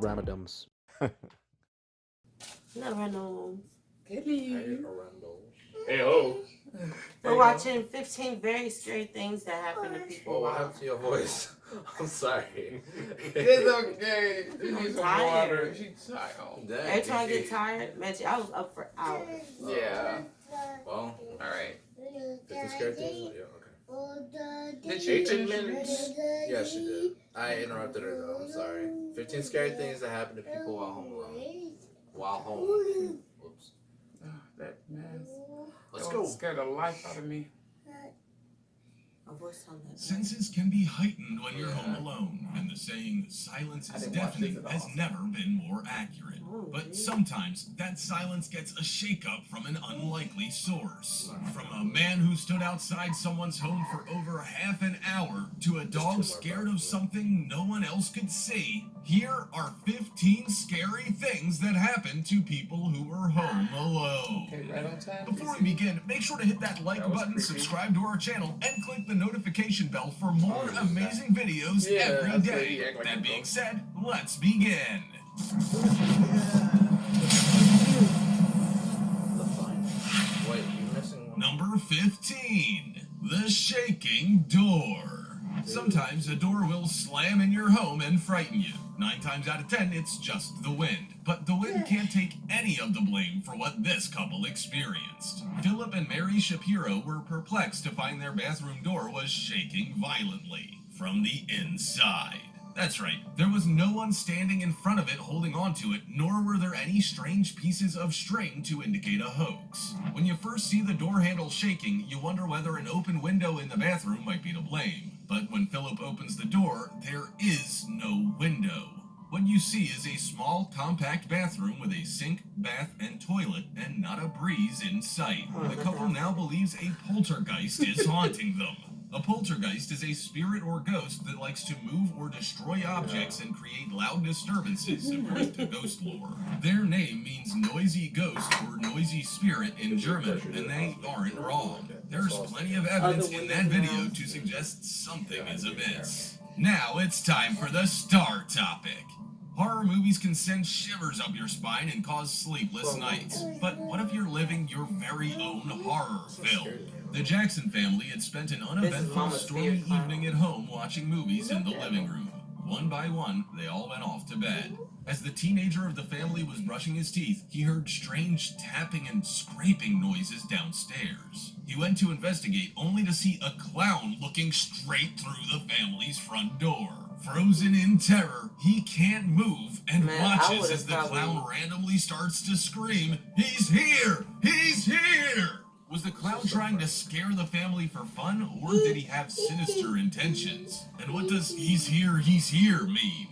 Ramadams. Not random. Kelly. Hey ho. We're watching 15 very scary things that happen to people. What happened to your voice? I'm sorry. It's okay. She needs some tired. water. She's tired. Every time I get tired, man, I was up for hours. Yeah. Well, Alright. 15 scary things? Yeah, okay. Did she 18 finish? minutes. Yeah, she did. I interrupted her though. I'm sorry. 15 scary things that happen to people while home alone. While home. Whoops. Oh, that mess. Let's That go. scared the life out of me. A voice on that. Senses can be heightened when you're home alone, and the saying, silence I is didn't watch deafening, this at has all. never been more accurate. But sometimes that silence gets a shakeup from an unlikely source. From a man who stood outside someone's home for over half an hour to a dog scared of something no one else could see, here are 15 scary things that happen to people who were home alone. Okay, right on time. Before we begin, make sure to hit that like That was button, creepy. subscribe to our channel, and click the notification bell for more amazing videos Yeah, every that's day. good. You act like That a being ghost. said, let's begin. Wait, you're missing one. Number 15, the shaking door. Sometimes a door will slam in your home and frighten you. 9 times out of 10, it's just the wind. But the wind can't take any of the blame for what this couple experienced. Philip and Mary Shapiro were perplexed to find their bathroom door was shaking violently from the inside. That's right, there was no one standing in front of it holding onto it, nor were there any strange pieces of string to indicate a hoax. When you first see the door handle shaking, you wonder whether an open window in the bathroom might be to blame. But when Philip opens the door, there is no window. What you see is a small, compact bathroom with a sink, bath, and toilet, and not a breeze in sight. The couple now believes a poltergeist is haunting them. A poltergeist is a spirit or ghost that likes to move or destroy objects and create loud disturbances, according to ghost lore. Their name means noisy ghost or noisy spirit in German, and they aren't wrong. There's plenty of evidence in that video to suggest something is amiss. Now it's time for the star topic. Horror movies can send shivers up your spine and cause sleepless nights. But what if you're living your very own horror film? The Jackson family had spent an uneventful, Mama's stormy favorite clown. evening at home watching movies in the living room. One by one, they all went off to bed. As the teenager of the family was brushing his teeth, he heard strange tapping and scraping noises downstairs. He went to investigate, only to see a clown looking straight through the family's front door. Frozen in terror, he can't move and Man, I watches would've as the probably- clown randomly starts to scream, "He's here! He's here!" Was the clown trying to scare the family for fun, or did he have sinister intentions? And what does he's here mean?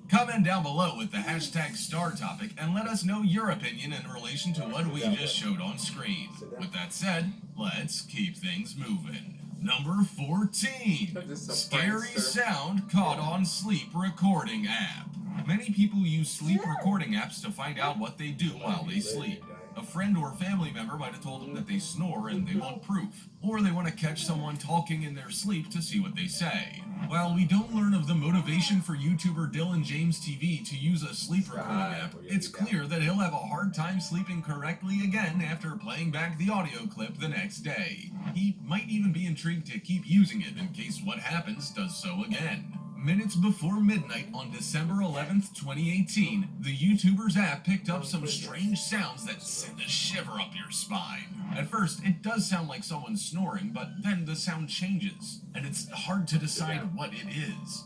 Comment down below with the hashtag star topic and let us know your opinion in relation to what we just showed on screen. With that said, let's keep things moving. Number 14, This is a scary prankster. sound caught on sleep recording app. Many people use sleep recording apps to find out what they do while they sleep. A friend or family member might have told them that they snore and they want proof, or they want to catch someone talking in their sleep to see what they say. While we don't learn of the motivation for YouTuber Dylan James TV to use a sleep recording app, it's clear that he'll have a hard time sleeping correctly again after playing back the audio clip the next day. He might even be intrigued to keep using it in case what happens does so again. Minutes before midnight on December 11th, 2018, the YouTuber's app picked up some strange sounds that send a shiver up your spine. At first, it does sound like someone snoring, but then the sound changes, and it's hard to decide what it is.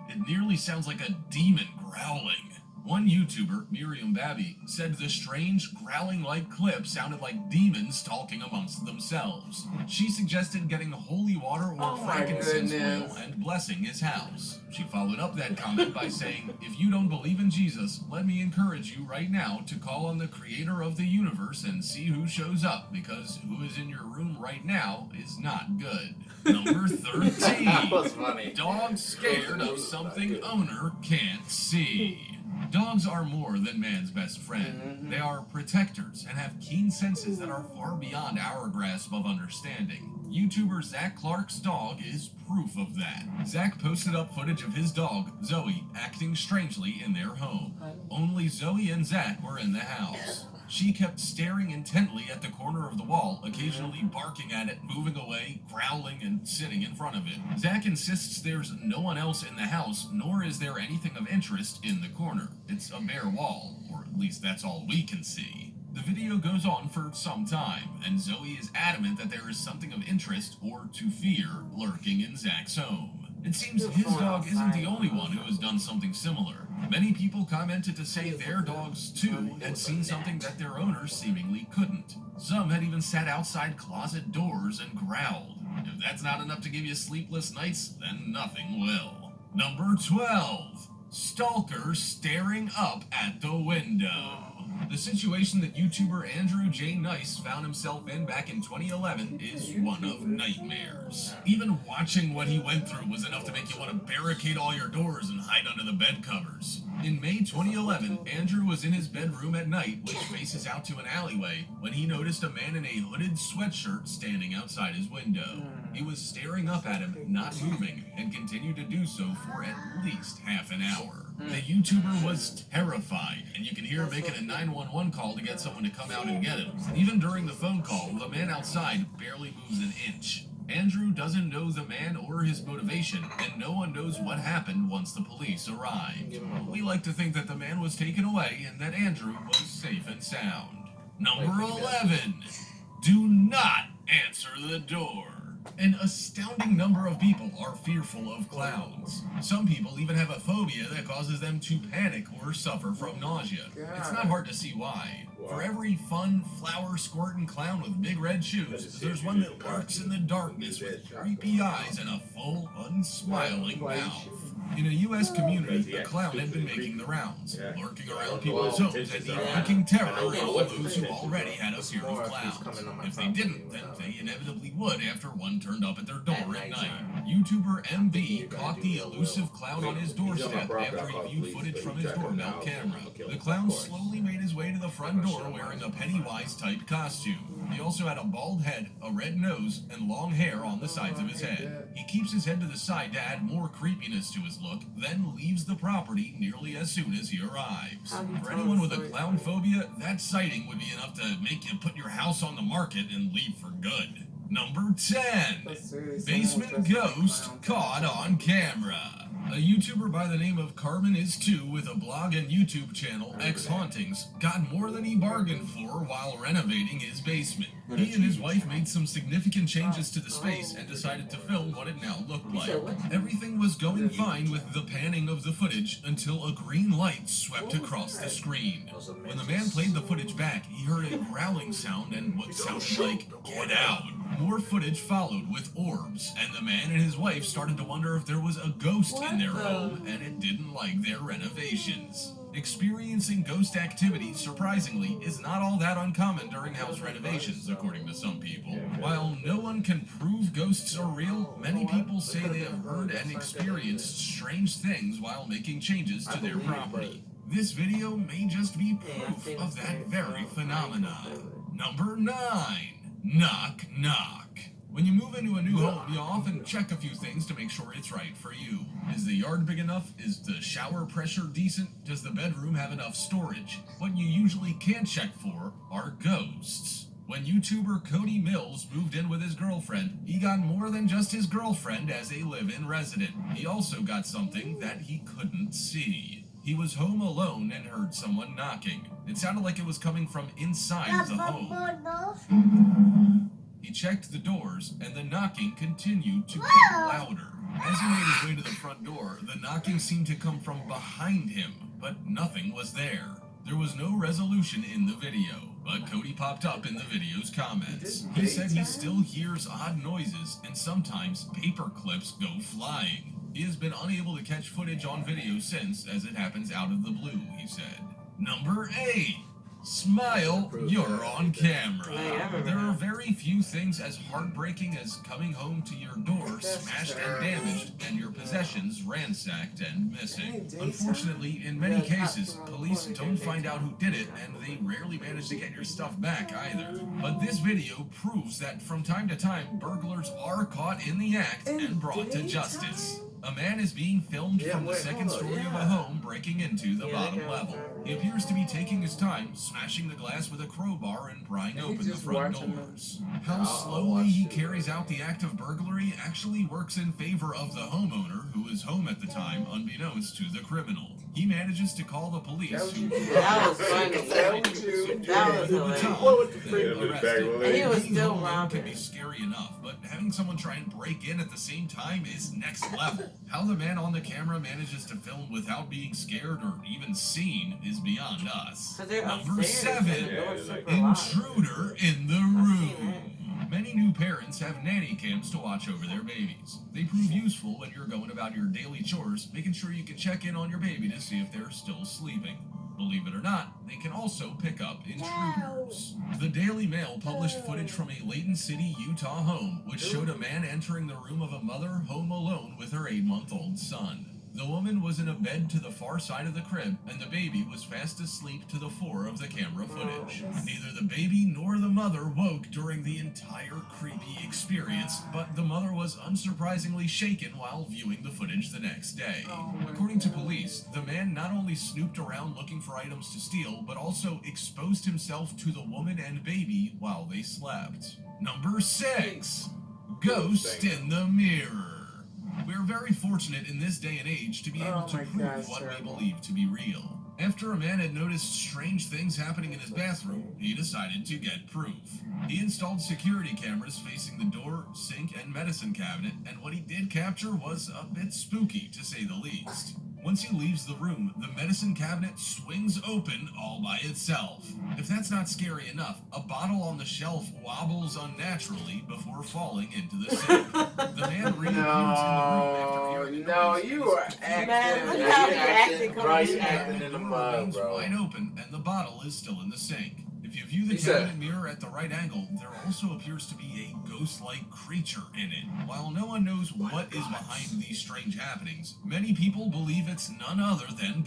It nearly sounds like a demon growling. One YouTuber, Miriam Babby, said the strange, growling-like clip sounded like demons talking amongst themselves. She suggested getting holy water or Oh my frankincense goodness. oil and blessing his house. She followed up that comment by saying, "If you don't believe in Jesus, let me encourage you right now to call on the creator of the universe and see who shows up, because who is in your room right now is not good." Number 13. That was funny. Dog scared of something owner can't see. Dogs are more than man's best friend. They are protectors and have keen senses that are far beyond our grasp of understanding. YouTuber Zach Clark's dog is proof of that. Zach posted up footage of his dog, Zoe, acting strangely in their home. Only Zoe and Zach were in the house. She kept staring intently at the corner of the wall, occasionally barking at it, moving away, growling, and sitting in front of it. Zach insists there's no one else in the house, nor is there anything of interest in the corner. It's a bare wall, or at least that's all we can see. The video goes on for some time, and Zoe is adamant that there is something of interest or to fear lurking in Zach's home. It seems his dog isn't the only one who has done something similar. Many people commented to say their dogs, too, had seen something that their owners seemingly couldn't. Some had even sat outside closet doors and growled. If that's not enough to give you sleepless nights, then nothing will. Number 12. Stalker staring up at the window. The situation that YouTuber Andrew J. Nice found himself in back in 2011 is one of nightmares. Even watching what he went through was enough to make you want to barricade all your doors and hide under the bed covers. In May 2011, Andrew was in his bedroom at night, which faces out to an alleyway, when he noticed a man in a hooded sweatshirt standing outside his window. He was staring up at him, not moving, and continued to do so for at least half an hour. The YouTuber was terrified, and you can hear him making a 911 call to get someone to come out and get him. Even during the phone call, the man outside barely moves an inch. Andrew doesn't know the man or his motivation, and no one knows what happened once the police arrived. We like to think that the man was taken away and that Andrew was safe and sound. Number 11. Do not answer the door. An astounding number of people are fearful of clowns. Some people even have a phobia that causes them to panic or suffer from nausea. It's not hard to see why. For every fun, flower-squirting clown with big red shoes, there's one that lurks in the darkness with creepy eyes and a full, unsmiling mouth. In a U.S. community, a clown had been making the rounds, lurking around people's homes and evoking terror in those who already had a fear of clowns. If they didn't, then they inevitably would after one turned up at their door at night. YouTuber MB caught the elusive clown on his doorstep after he viewed footage from his doorbell camera. The clown slowly made his way to the front door wearing a Pennywise-type costume. He also had a bald head, a red nose, and long hair on the sides of his head. He keeps his head to the side to add more creepiness to his look, then leaves the property nearly as soon as he arrives. For anyone with a clown phobia, that sighting would be enough to make you put your house on the market and leave for good. Number 10. Basement ghost caught on camera. A YouTuber by the name of Carbon Is 2 with a blog and YouTube channel, X Hauntings, got more than he bargained for while renovating his basement. He and his wife made some significant changes to the space and decided to film what it now looked like. Everything was going fine with the panning of the footage until a green light swept across the screen. When the man played the footage back, he heard a growling sound and what sounded like, "Get out." More footage followed with orbs, and the man and his wife started to wonder if there was a ghost in their home, and it didn't like their renovations. Experiencing ghost activity, surprisingly, is not all that uncommon during house renovations, according to some people. While no one can prove ghosts are real, many people say they have heard and experienced strange things while making changes to their property. This video may just be proof of that very phenomenon. Number 9. Knock, knock. When you move into a new home, you often check a few things to make sure it's right for you. Is the yard big enough? Is the shower pressure decent? Does the bedroom have enough storage? What you usually can't check for are ghosts. When YouTuber Cody Mills moved in with his girlfriend, he got more than just his girlfriend as a live-in resident. He also got something that he couldn't see. He was home alone and heard someone knocking. It sounded like it was coming from inside the home. He checked the doors, and the knocking continued to get louder. As he made his way to the front door, the knocking seemed to come from behind him, but nothing was there. There was no resolution in the video, but Cody popped up in the video's comments. He said he still hears odd noises, and sometimes paper clips go flying. He has been unable to catch footage on video since, as it happens out of the blue, he said. Number 8. Smile, you're on camera. Hey, I remember There are that. very few things as heartbreaking as coming home to your door smashed and damaged and your possessions ransacked and missing. Unfortunately, in many cases, police don't find out who did it and they rarely manage to get your stuff back either. But this video proves that from time to time, burglars are caught in the act and brought to justice. A man is being filmed from the second story of a home breaking into the bottom level. He appears to be taking his time, smashing the glass with a crowbar and prying open the front doors. How slowly he carries out the act of burglary actually works in favor of the homeowner, who is home at the time, unbeknownst to the criminal. He manages to call the police, who That was funny. That was hilarious. And he was still robbing. Can be scary enough, but having someone try and break in at the same time is next level. How the man on the camera manages to film without being scared or even seen is beyond us. Number 7, intruder in the room. Many new parents have nanny cams to watch over their babies. They prove useful when you're going about your daily chores, making sure you can check in on your baby to see if they're still sleeping. Believe it or not, they can also pick up intruders. The Daily Mail published footage from a Layton City, Utah home, which showed a man entering the room of a mother home alone with her 8-month-old son. The woman was in a bed to the far side of the crib, and the baby was fast asleep to the fore of the camera footage. Neither the baby nor the mother woke during the entire creepy experience, but the mother was unsurprisingly shaken while viewing the footage the next day. According to police, the man not only snooped around looking for items to steal, but also exposed himself to the woman and baby while they slept. Number 6. Ghost in the mirror. We're very fortunate in this day and age to be able to prove what we believe to be real. After a man had noticed strange things happening in his bathroom, he decided to get proof. He installed security cameras facing the door, sink, and medicine cabinet, and what he did capture was a bit spooky, to say the least. Once he leaves the room, the medicine cabinet swings open all by itself. If that's not scary enough, a bottle on the shelf wobbles unnaturally before falling into the sink. The man reappears in the room after hearing the noise. you are acting. Man, look how he acted Bro, you coming acting in. in the door mud, remains bro. wide open, and the bottle is still in the sink. If you view the He said- cabinet mirror at the right angle, there also appears to be a ghost-like creature in it. While no one knows what is behind these strange happenings, many people believe it's none other than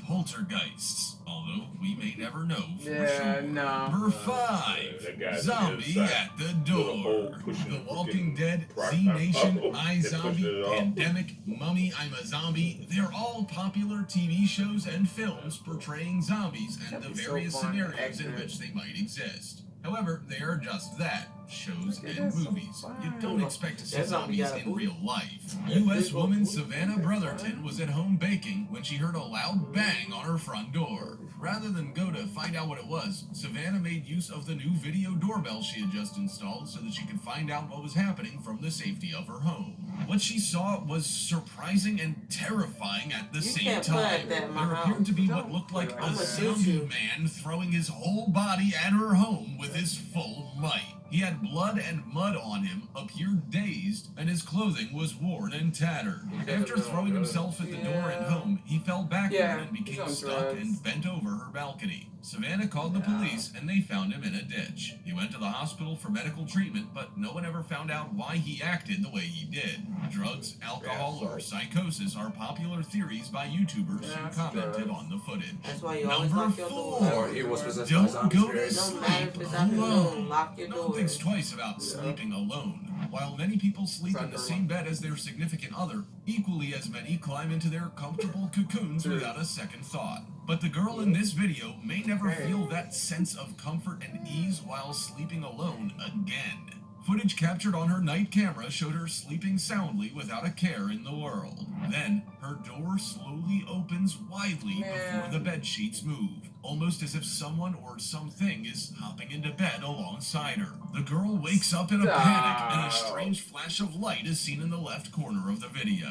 poltergeists. Although we may never know for sure. Number 5, that guy's zombie inside. at the With a hole door. pushing The the Walking fucking Dead, rock Z out. Nation, Oh, I they pushed Zombie, it off. Pandemic, Mummy, I'm a Zombie. They're all popular TV shows and films portraying zombies and the various scenarios in which they might exist. However, they are just that, shows and movies. You don't expect to see zombies in real life. U.S. woman Savannah Brotherton was at home baking when she heard a loud bang on her front door. Rather than go to find out what it was, Savannah made use of the new video doorbell she had just installed so that she could find out what was happening from the safety of her home. What she saw was surprising and terrifying at the same time. That in my There appeared to be what house. looked like a I'ma shoot zombie you. man throwing his whole body at her home with his full might. He had blood and mud on him, appeared dazed, and his clothing was worn and tattered. After throwing himself at the door and home, he fell backward and became stuck and bent over her balcony. Savannah called the police, and they found him in a ditch. He went to the hospital for medical treatment, but no one ever found out why he acted the way he did. Drugs, alcohol, or psychosis are popular theories by YouTubers who commented on the footage. That's why you always Number lock your door. 4. He was possessed by Don't zombie go to spirits. Don't matter sleep if it's afternoon, alone. lock your No one door. thinks twice about sleeping alone. While many people sleep in the same bed as their significant other, equally as many climb into their comfortable cocoons without a second thought. But the girl in this video may never feel that sense of comfort and ease while sleeping alone again. Footage captured on her night camera showed her sleeping soundly without a care in the world. Then, her door slowly opens widely before the bed sheets move, almost as if someone or something is hopping into bed alongside her. The girl wakes up in a panic, and a strange flash of light is seen in the left corner of the video.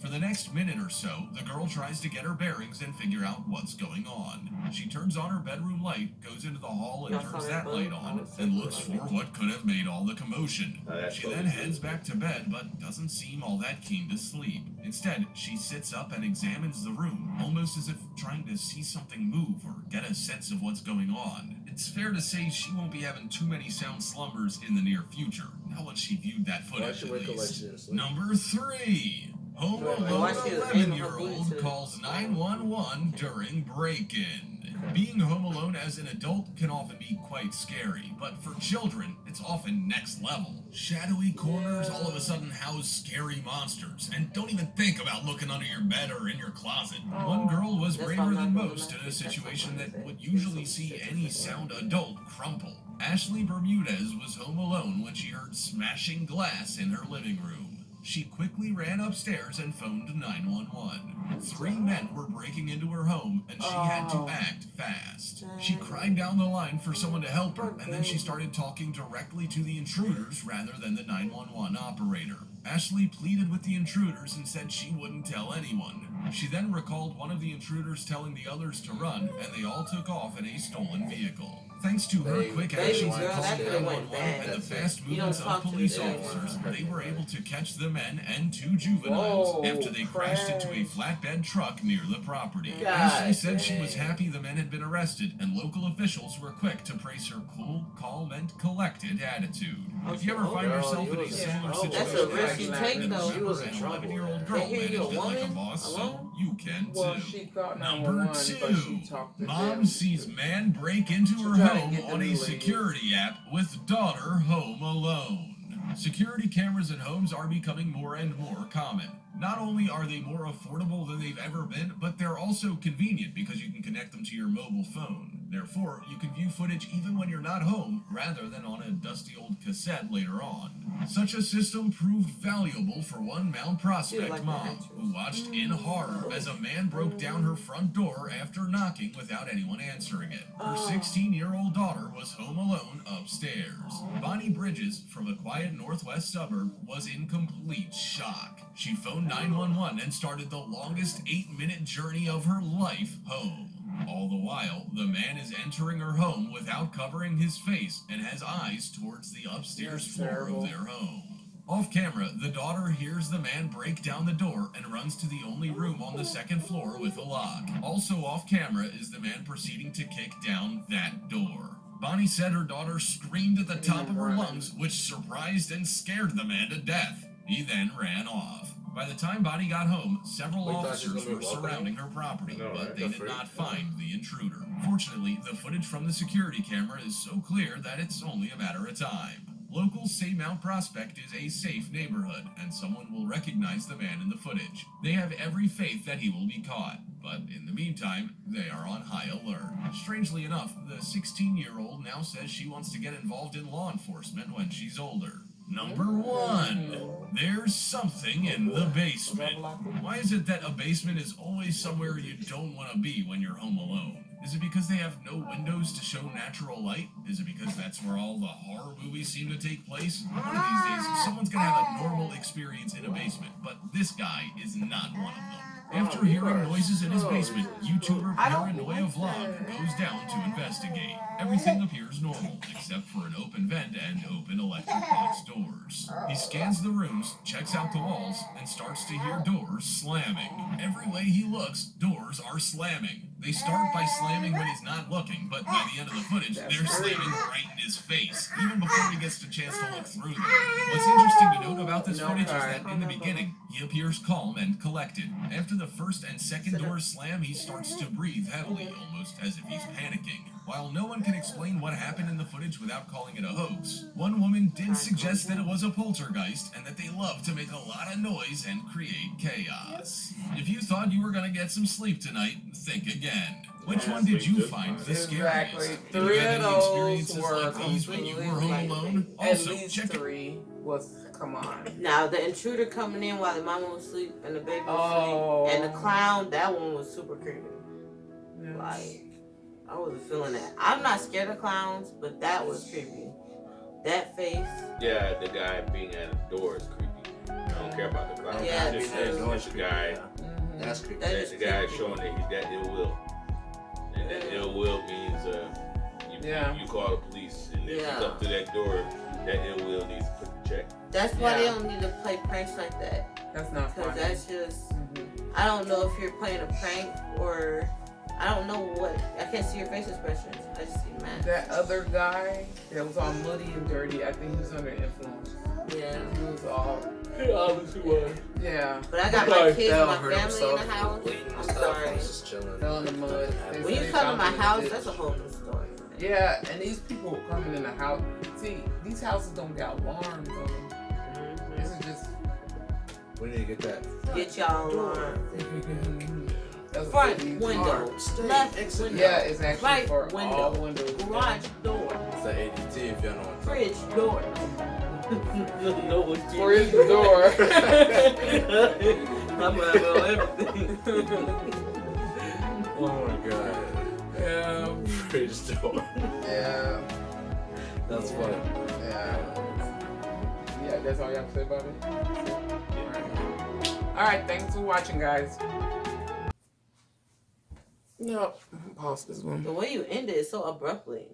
For the next minute or so, the girl tries to get her bearings and figure out what's going on. She turns on her bedroom light, goes into the hall and turns that light on, and looks for what could have made all the commotion. She then heads back to bed, but doesn't seem all that keen to sleep. Instead, she sits up and examines the room, almost as if trying to see something move or get a sense of what's going on. It's fair to say she won't be having too many sound slumbers in the near future, not once she viewed that footage at least. Number 3. Home Alone 11-year-old calls 911 during break-in. Being home alone as an adult can often be quite scary, but for children, it's often next level. Shadowy corners all of a sudden house scary monsters, and don't even think about looking under your bed or in your closet. One girl was braver than most in a situation that would usually see any sound adult crumple. Ashley Bermudez was home alone when she heard smashing glass in her living room. She quickly ran upstairs and phoned 911. 3 men were breaking into her home, and she had to act fast. She cried down the line for someone to help her, and then she started talking directly to the intruders rather than the 911 operator. Ashley pleaded with the intruders and said she wouldn't tell anyone. She then recalled one of the intruders telling the others to run, and they all took off in a stolen vehicle. Thanks to her quick actions in calling 911 and the fast movements of police officers, they were able to catch the men and 2 juveniles after they crashed into a flatbed truck near the property. Ashley said she was happy the men had been arrested, and local officials were quick to praise her cool, calm, and collected attitude. If you ever find yourself in a similar situation, that's a risk you take, though. She was an 11-year-old girl managed it like a boss, so you can too. Well, she thought Number 911, but she 2. talked to Mom them. sees man break into her tried to home get on them a to leave. security app with daughter home alone. Security cameras in homes are becoming more and more common. Not only are they more affordable than they've ever been, but they're also convenient because you can connect them to your mobile phone. Therefore, you can view footage even when you're not home, rather than on a dusty old cassette later on. Such a system proved valuable for one Mount Prospect mom who watched in horror as a man broke down her front door after knocking without anyone answering it. Her 16-year-old daughter was home alone upstairs. Bonnie Bridges, from a quiet northwest suburb, was in complete shock. She phoned 911 and started the longest 8-minute journey of her life home. All the while, the man is entering her home without covering his face and has eyes towards the upstairs floor of their home. Off camera, the daughter hears the man break down the door and runs to the only room on the second floor with a lock. Also off camera is the man proceeding to kick down that door. Bonnie said her daughter screamed at the top of her lungs, which surprised and scared the man to death. He then ran off. By the time Bonnie got home, several officers were surrounding her property, but they did not find the intruder. Fortunately, the footage from the security camera is so clear that it's only a matter of time. Locals say Mount Prospect is a safe neighborhood, and someone will recognize the man in the footage. They have every faith that he will be caught, but in the meantime, they are on high alert. Strangely enough, the 16-year-old now says she wants to get involved in law enforcement when she's older. Number 1. There's something in the basement. Why is it that a basement is always somewhere you don't want to be when you're home alone? Is it because they have no windows to show natural light? Is it because that's where all the horror movies seem to take place? One of these days, someone's gonna have a normal experience in a basement, but this guy is not one of them. After hearing noises in his basement, YouTuber Paranoia Vlog goes down to investigate. Everything appears normal, except for an open vent and open electric box doors. He scans the rooms, checks out the walls, and starts to hear doors slamming. Every way he looks, doors are slamming. They start by slamming when he's not looking, but by the end of the footage, they're slamming right in his face, even before he gets the chance to look through them. What's interesting to note about this footage is that in the beginning, he appears calm and collected. After the first and second doors slam, he starts to breathe heavily, almost as if he's panicking. While no one can explain what happened in the footage without calling it a hoax, one woman did suggest that it was a poltergeist and that they love to make a lot of noise and create chaos. If you thought you were going to get some sleep tonight, think again. Which one did you find the scariest? Exactly. Did you 3 have of any those experiences were like these when you were home alone? At Also, least check 3 was, come on. Now, the intruder coming in while the mama was asleep and the baby was Oh. asleep, and the clown, that one was super creepy. Yeah. Like, I wasn't feeling that. I'm not scared of clowns, but that was creepy. That face. Yeah, the guy being at the door is creepy. don't care about the clown. Yeah, It's true. just a guy. Mhm. That's creepy. That is The guy is creepy. showing that he's got ill will. And that ill will means you call the police, and if you Yeah. come to that door, that ill will needs to put the check. That's why they Yeah. don't need to play pranks like that. That's not Because funny. that's just, Mhm. I don't know if you're playing a prank or, I don't know what, I can't see your face expressions. I just see mad. That other guy that was all muddy and dirty, I think he was under influence. Yeah. He was all, He obviously was. yeah, But I got my Like, kids, Fell, my hurt family himself, in the house. bleeding and I'm stuff, sorry. and was just chilling. fell in the mud. They When you said come they to my found him in the house, ditch. that's a whole new story. Yeah, and these people coming in the house. See, these houses don't got alarms on them. This is just We need to get that. Get y'all alarm. that's Front what these window. are. Left exit. window. Yeah, it's actually Right for window. all windows. Garage door. It's the ADT if y'all know what I'm talking Fridge door. No one Fridge door. I'm gonna have everything. Oh my god. Yeah, Fridge door. yeah, That's funny. yeah. Yeah, that's all you have to say about it. All right, thanks for watching, guys. No, pause this one. The way you end it is so abruptly.